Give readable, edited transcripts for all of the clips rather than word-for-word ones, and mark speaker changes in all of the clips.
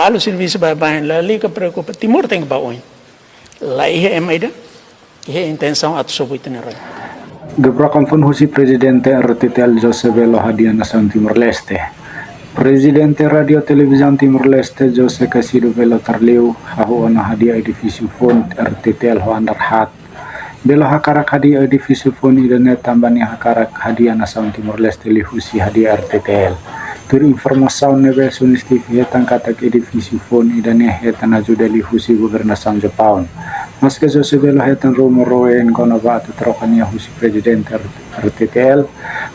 Speaker 1: Halo serviço babayan la liga preocupa Timor tem baoin. La ihe emaida ihe intenção at subit na rin.
Speaker 2: Gebrakan pun husi Presidente RTTL Jose Velo Hadia Nação Timor-Leste. Presidente Radio Televisão Timor-Leste Jose Casido Velo Tarliu hahu ana hadia edifisi fon RTTL Hoandar Hat. Belo hakarak hadia edifisi fon idanet tambani hakarak hadia Nação Timor-Leste li husi hadia RTTL. Tur informasaun nebe sunis TV hetan katak edifisi fon idane hetan ajuda li husi gobernação Jepang. Mas que Jose Velo hetan rumor roen kono batu trokania husi Presidente RTTL,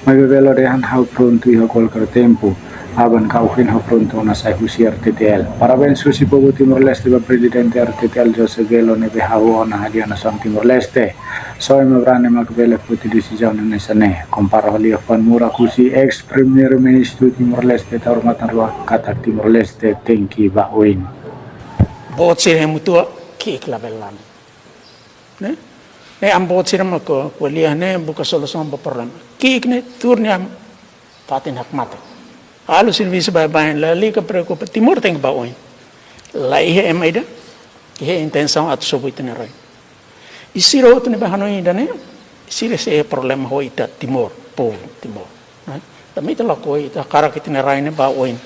Speaker 2: may bebelo dehan hau pronto iho kolkar tempo. Aban kauhin ho pronto na sa husi RTTL. Parabéns susi pogo Timor-Leste ba Presidente RTTL Jose Velo nebe hau na hadia Nação Timor-Leste. Soy mabrane makbele puti decisão nesane. Compara holia fan mura kusi ex Premier Ministro Timor-Leste tahormatan ruah katak Timor-Leste tengki baoin.
Speaker 1: Bot sila mutua kiik labelan. Ne am bot sila mako kuliah ne buka solusi ba problem. Kiik ne turnya patin hak mate. Halo serviço babayan la liga preocupa Timor tem baoin. La ihe emaida ihe intenção at subit na rin. Isiro tu ne bahano ida ne isire se problema ho ita Timor po Timor. Tapi ita lako ita karak ita na rin baoin.